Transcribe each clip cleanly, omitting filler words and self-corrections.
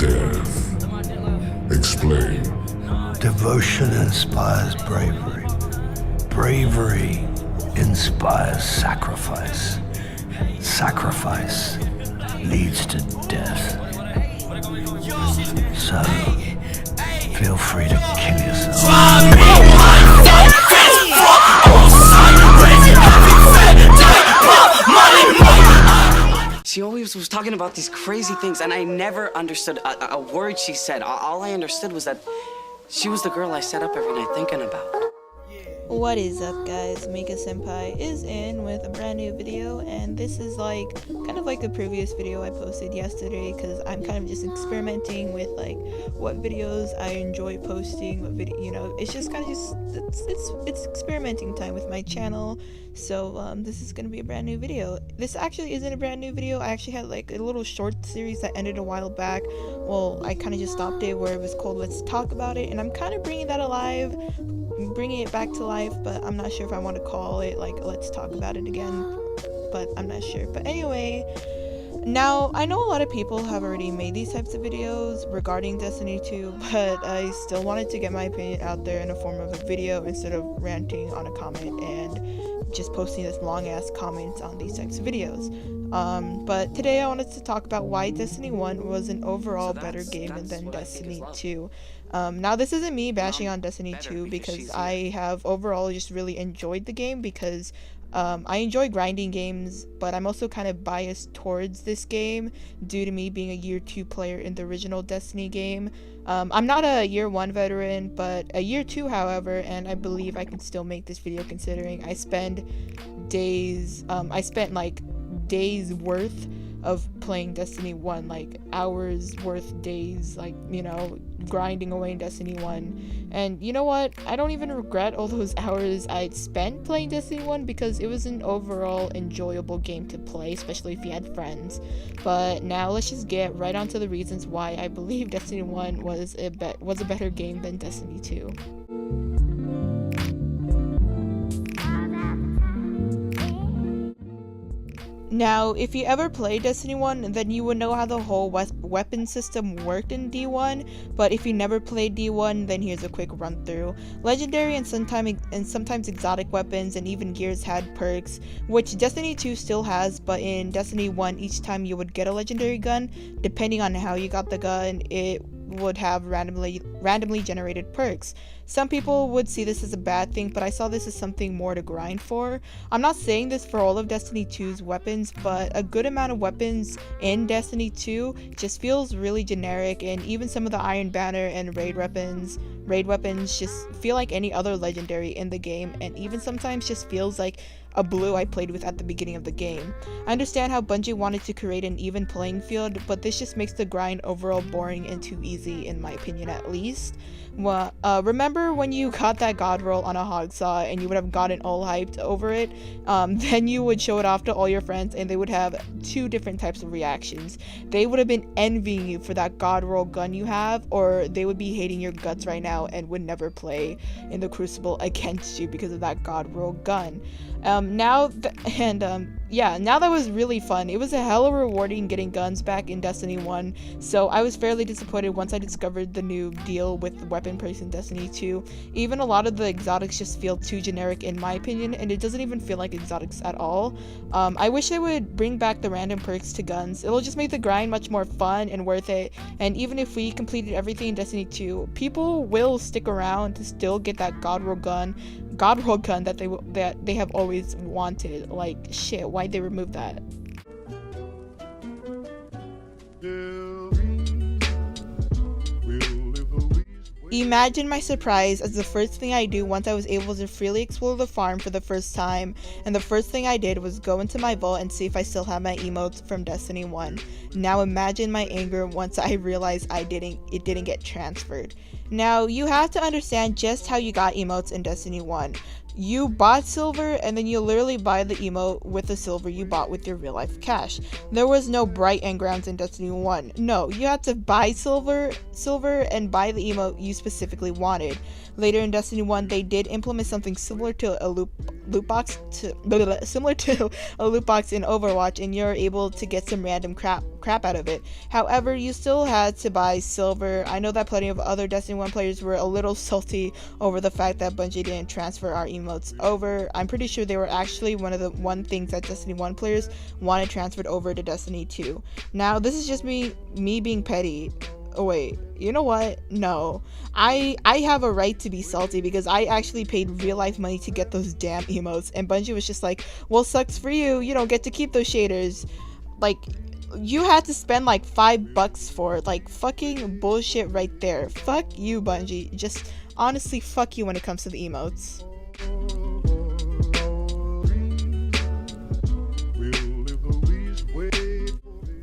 death. Explain. Devotion inspires bravery. Bravery inspires sacrifice. Sacrifice leads to death. So, feel free to kill yourself. She always was talking about these crazy things, and I never understood a word she said. All I understood was that she was the girl I sat up every night thinking about. What is up, guys? Mika Senpai is in with a brand new video, and this is like kind of like the previous video I posted yesterday, because I'm kind of just experimenting with like what videos I enjoy posting, what video, you know, it's just kind of just it's experimenting time with my channel. So this is gonna be a brand new video. This actually isn't a brand new video. I actually had like a little short series that ended a while back. Well, I kind of just stopped it where it was called Let's Talk About It, and I'm kind of bringing that alive, bringing it back to life, but I'm not sure if I want to call it like Let's Talk About It again, but I'm not sure. But anyway, now I know a lot of people have already made these types of videos regarding Destiny 2, but I still wanted to get my opinion out there in the form of a video instead of ranting on a comment and just posting this long ass comments on these types of videos. But today I wanted to talk about why Destiny 1 was an overall better game than Destiny 2. Now this isn't me bashing on Destiny 2, because I have overall just really enjoyed the game, because I enjoy grinding games, but I'm also kind of biased towards this game due to me being a year 2 player in the original Destiny game. I'm not a year 1 veteran, but a year 2 however, and I believe I can still make this video considering I spent like days worth of playing Destiny 1, like hours worth, days, like, you know, grinding away in Destiny 1. And you know what, I don't even regret all those hours I spent playing Destiny 1, because it was an overall enjoyable game to play, especially if you had friends. But now let's just get right on to the reasons why I believe Destiny 1 was a better game than Destiny 2. Now, if you ever played Destiny 1, then you would know how the whole weapon system worked in D1, but if you never played D1, then here's a quick run through. Legendary and sometimes exotic weapons and even gears had perks, which Destiny 2 still has, but in Destiny 1, each time you would get a legendary gun, depending on how you got the gun, it would have randomly generated perks. Some people would see this as a bad thing, but I saw this as something more to grind for. I'm not saying this for all of Destiny 2's weapons, but a good amount of weapons in Destiny 2 just feels really generic, and even some of the Iron Banner and raid weapons just feel like any other legendary in the game, and even sometimes just feels like a blue I played with at the beginning of the game. I understand how Bungie wanted to create an even playing field, but this just makes the grind overall boring and too easy, in my opinion at least. Well, remember when you got that god roll on a hog saw and you would have gotten all hyped over it? Then you would show it off to all your friends and they would have two different types of reactions. They would have been envying you for that god roll gun you have, or they would be hating your guts right now and would never play in the Crucible against you because of that god roll gun. Now that was really fun. It was a hella rewarding getting guns back in Destiny 1, so I was fairly disappointed once I discovered the new deal with weapon perks in Destiny 2. Even a lot of the exotics just feel too generic in my opinion, and it doesn't even feel like exotics at all. I wish they would bring back the random perks to guns. It'll just make the grind much more fun and worth it, and even if we completed everything in Destiny 2, people will stick around to still get that god roll gun that they have always wanted. Like, shit, why'd they remove that? Imagine my surprise as the first thing I do once I was able to freely explore the farm for the first time, and the first thing I did was go into my vault and see if I still have my emotes from Destiny 1. Now imagine my anger once I realized it didn't get transferred. Now you have to understand just how you got emotes in Destiny 1. You bought silver, and then you literally buy the emote with the silver you bought with your real life cash. There was no bright engrams in Destiny 1. No, you had to buy silver and buy the emote you specifically wanted. Later in Destiny 1, they did implement something similar to a loot box in Overwatch, and you're able to get some random crap crap out of it. However, you still had to buy silver. I know that plenty of other Destiny 1 players were a little salty over the fact that Bungie didn't transfer our emotes over. I'm pretty sure they were actually one of the things that Destiny 1 players wanted transferred over to Destiny 2. Now, this is just me being petty. Oh wait, you know what? No. I have a right to be salty because I actually paid real life money to get those damn emotes, and Bungie was just like, well, sucks for you, you don't get to keep those shaders. Like, you had to spend like $5 for it. Like, fucking bullshit right there. Fuck you, Bungie. Just honestly, fuck you when it comes to the emotes.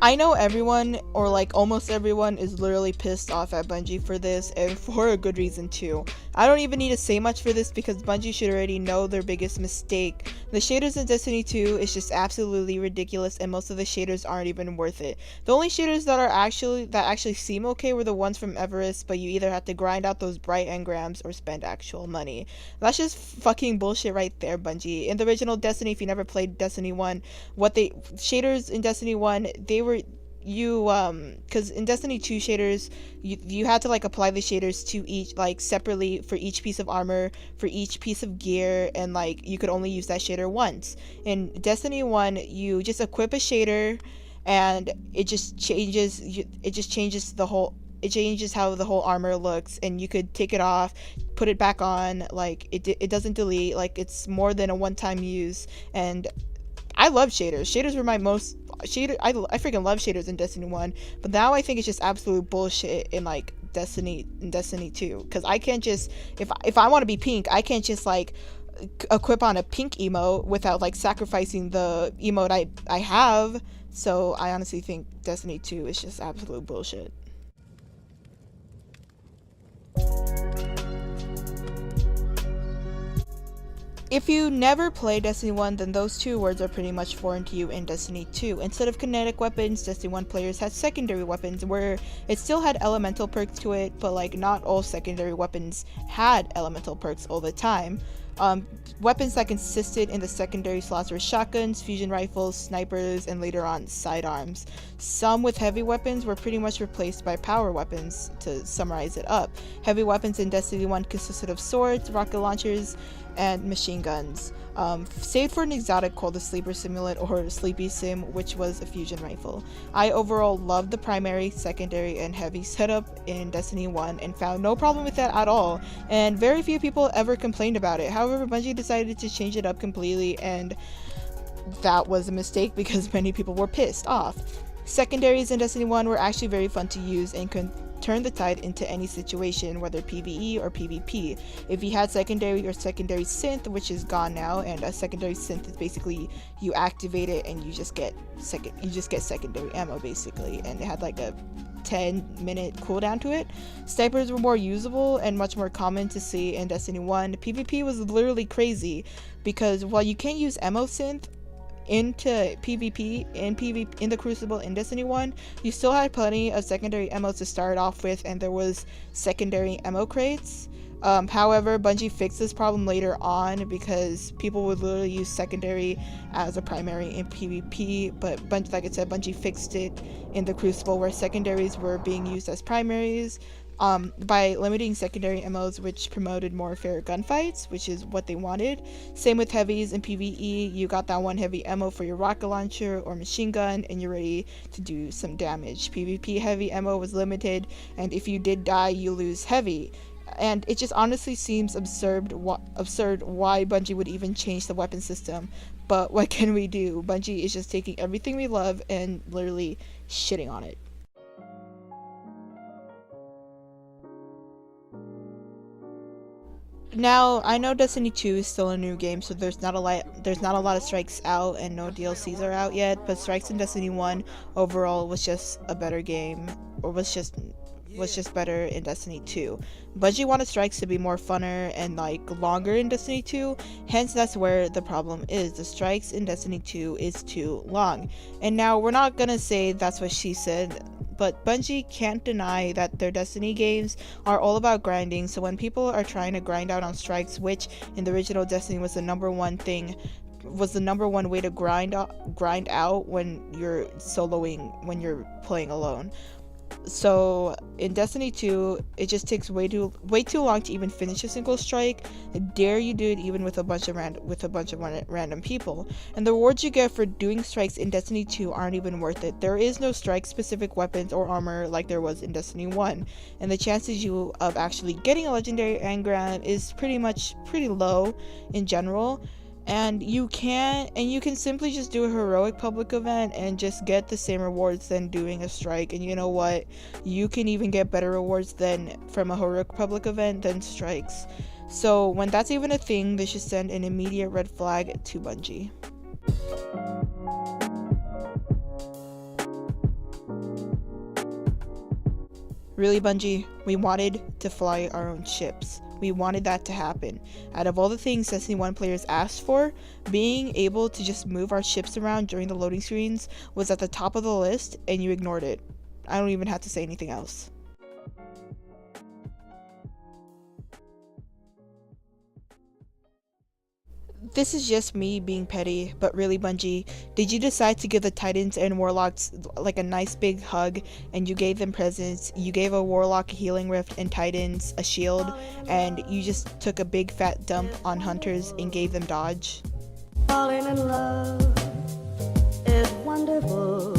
I know everyone, or like almost everyone, is literally pissed off at Bungie for this, and for a good reason too. I don't even need to say much for this because Bungie should already know their biggest mistake. The shaders in Destiny 2 is just absolutely ridiculous, and most of the shaders aren't even worth it. The only shaders that actually seem okay were the ones from Everest, but you either have to grind out those bright engrams or spend actual money. That's just fucking bullshit right there, Bungie. In the original Destiny, if you never played Destiny 1, shaders in Destiny 1, they were because in Destiny 2 shaders, you had to like apply the shaders to each, like, separately for each piece of armor, for each piece of gear, and like you could only use that shader once. In Destiny 1, you just equip a shader and it changes how the whole armor looks, and you could take it off, put it back on. Like, it doesn't delete. Like, it's more than a one-time use. And I love shaders. Shaders were my most I freaking love shaders in Destiny 1, but now I think it's just absolute bullshit in like Destiny 2, because I can't just, if I want to be pink, I can't just like equip on a pink emote without like sacrificing the emote I have. So I honestly think Destiny 2 is just absolute bullshit. If you never play Destiny 1, then those two words are pretty much foreign to you in Destiny 2. Instead of kinetic weapons, Destiny 1 players had secondary weapons, where it still had elemental perks to it, but like not all secondary weapons had elemental perks all the time. Weapons that consisted in the secondary slots were shotguns, fusion rifles, snipers, and later on sidearms. Some with heavy weapons were pretty much replaced by power weapons, to summarize it up. Heavy weapons in Destiny 1 consisted of swords, rocket launchers, and machine guns, save for an exotic called the Sleeper Simulant or Sleepy Sim, which was a fusion rifle. I overall loved the primary, secondary, and heavy setup in Destiny 1 and found no problem with that at all, and very few people ever complained about it. However, Bungie decided to change it up completely, and that was a mistake because many people were pissed off. Secondaries in Destiny 1 were actually very fun to use and could turn the tide into any situation, whether PvE or PvP. If you had secondary or secondary synth, which is gone now, and a secondary synth is basically you activate it and you just get secondary ammo basically, and it had like a 10-minute cooldown to it. Snipers were more usable and much more common to see in Destiny 1. PvP was literally crazy because while you can't use ammo synth into PvP in the Crucible in Destiny 1, you still had plenty of secondary ammos to start off with, and there was secondary ammo crates. However, Bungie fixed this problem later on because people would literally use secondary as a primary in PvP, but like I said, Bungie fixed it in the Crucible where secondaries were being used as primaries. By limiting secondary ammos, which promoted more fair gunfights, which is what they wanted. Same with heavies in PvE, you got that one heavy ammo for your rocket launcher or machine gun and you're ready to do some damage. PvP heavy ammo was limited, and if you did die, you lose heavy. And it just honestly seems absurd why Bungie would even change the weapon system, but what can we do? Bungie is just taking everything we love and literally shitting on it. Now, I know Destiny 2 is still a new game, so there's not a lot of strikes out and no DLCs are out yet, but strikes in Destiny 1 overall was just a better game, or was just better in Destiny 2. Bungie wanted strikes to be more funner and like longer in Destiny 2, hence that's where the problem is. The strikes in Destiny 2 is too long. And now we're not gonna say that's what she said, but Bungie can't deny that their Destiny games are all about grinding, so when people are trying to grind out on strikes, which in the original Destiny was the #1 thing was the number one way to grind out when you're soloing, when you're playing alone. So in Destiny 2, it just takes way too long to even finish a single strike. Dare you do it even with a bunch of random people. And the rewards you get for doing strikes in Destiny 2 aren't even worth it. There is no strike specific weapons or armor like there was in Destiny 1, and the chances of actually getting a legendary engram is pretty low in general. And you can simply just do a heroic public event and just get the same rewards than doing a strike. And you know what, you can even get better rewards than from a heroic public event than strikes. So when that's even a thing, they should send an immediate red flag to Bungie. Really, Bungie, we wanted to fly our own ships. We wanted that to happen. Out of all the things Destiny 1 players asked for, being able to just move our ships around during the loading screens was at the top of the list, and you ignored it. I don't even have to say anything else. This is just me being petty, but really, Bungie, did you decide to give the Titans and Warlocks like a nice big hug, and you gave them presents? You gave a Warlock a healing rift and Titans a shield, and you just took a big fat dump on Hunters and gave them dodge? Falling in love is wonderful.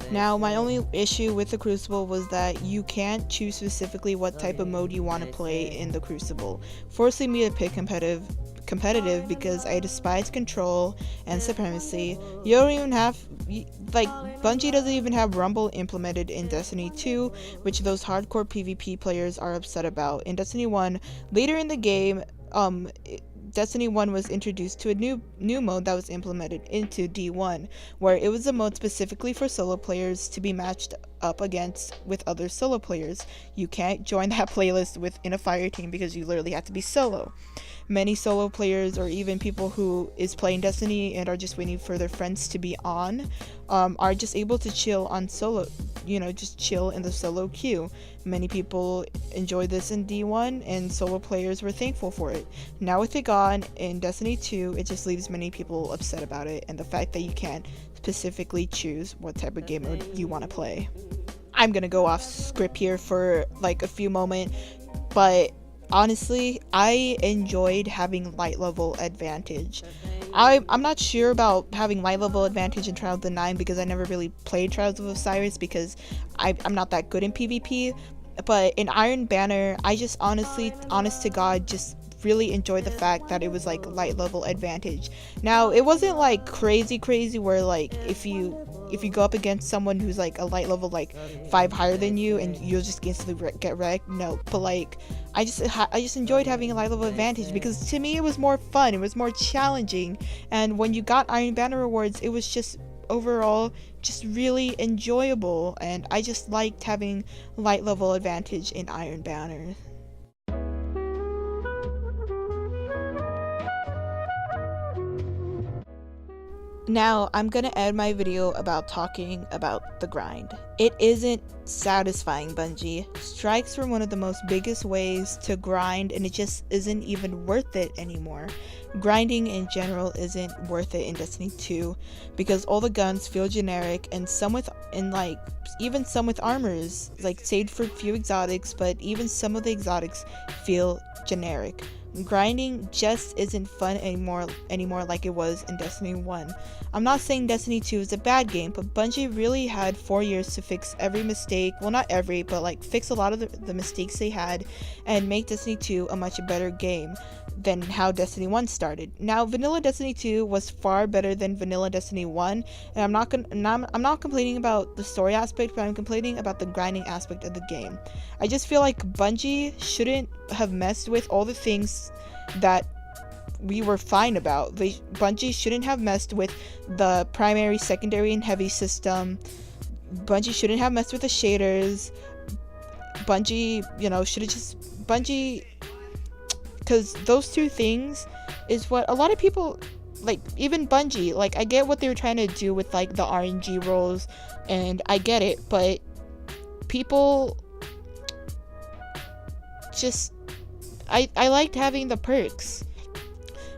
Now, my only issue with the Crucible was that you can't choose specifically what type of mode you want to play in the Crucible, forcing me to pick competitive because I despise control and supremacy. You don't even have, like, Bungie doesn't even have Rumble implemented in Destiny 2, which those hardcore PvP players are upset about. In Destiny 1, later in the game, Destiny 1 was introduced to a new mode that was implemented into D1, where it was a mode specifically for solo players to be matched up against with other solo players. You can't join that playlist within a fire team because you literally have to be solo. Many solo players, or even people who is playing Destiny and are just waiting for their friends to be on, are just able to chill on solo, just chill in the solo queue. Many people enjoyed this in D1, and solo players were thankful for it. Now with it gone in Destiny 2, it just leaves many people upset about it, and the fact that you can't specifically choose what type of game mode you want to play. I'm gonna go off script here for like a few moments, but honestly, I enjoyed having light level advantage. I'm not sure about having light level advantage in Trials of the 9 because I never really played Trials of Osiris because I'm not that good in PvP. But in Iron Banner, I just honest to God, just really enjoyed the fact that it was like light level advantage. Now, it wasn't like crazy where like if you go up against someone who's like a light level like 5 higher than you and you'll just instantly get wrecked. No, but like I just enjoyed having a light level advantage because to me it was more fun, it was more challenging, and when you got Iron Banner rewards, it was just overall just really enjoyable, and I just liked having light level advantage in Iron Banner. Now, I'm gonna end my video about talking about the grind. It isn't satisfying, Bungie. Strikes were one of the most biggest ways to grind, and it just isn't even worth it anymore. Grinding in general isn't worth it in Destiny 2 because all the guns feel generic, and even some with armors, like saved for few exotics, but even some of the exotics feel generic. Grinding just isn't fun anymore like it was in Destiny 1. I'm not saying Destiny 2 is a bad game, but Bungie really had 4 years to fix every mistake, well not every, but like fix a lot of the mistakes they had and make Destiny 2 a much better game than how Destiny 1 started. Now, vanilla Destiny 2 was far better than vanilla Destiny 1, and I'm not complaining about the story aspect, but I'm complaining about the grinding aspect of the game. I just feel like Bungie shouldn't have messed with all the things that we were fine about. Bungie shouldn't have messed with the primary, secondary, and heavy system. Bungie shouldn't have messed with the shaders. Bungie, because those two things is what a lot of people, like, even Bungie, like, I get what they were trying to do with, like, the RNG roles, and I get it, but people just, I liked having the perks.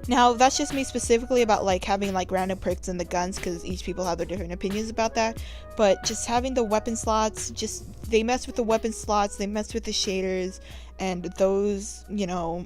Now, that's just me specifically about like having like random perks in the guns, because each people have their different opinions about that. But just having the weapon slots, just they mess with the weapon slots, they mess with the shaders, and those, you know,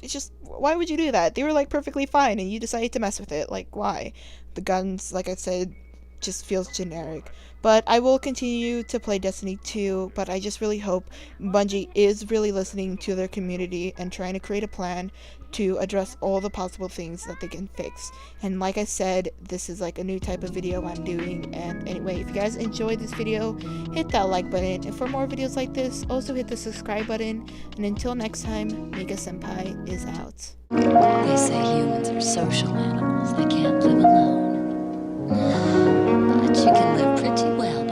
it's just, why would you do that? They were like perfectly fine and you decided to mess with it. Like, why? The guns, like I said, just feels generic. But I will continue to play Destiny 2, but I just really hope Bungie is really listening to their community and trying to create a plan to address all the possible things that they can fix. And like I said, this is like a new type of video I'm doing. And anyway, if you guys enjoyed this video, hit that like button. And for more videos like this, also hit the subscribe button. And until next time, Mika Senpai is out. They say humans are social animals. They can't live alone. But you can live pretty well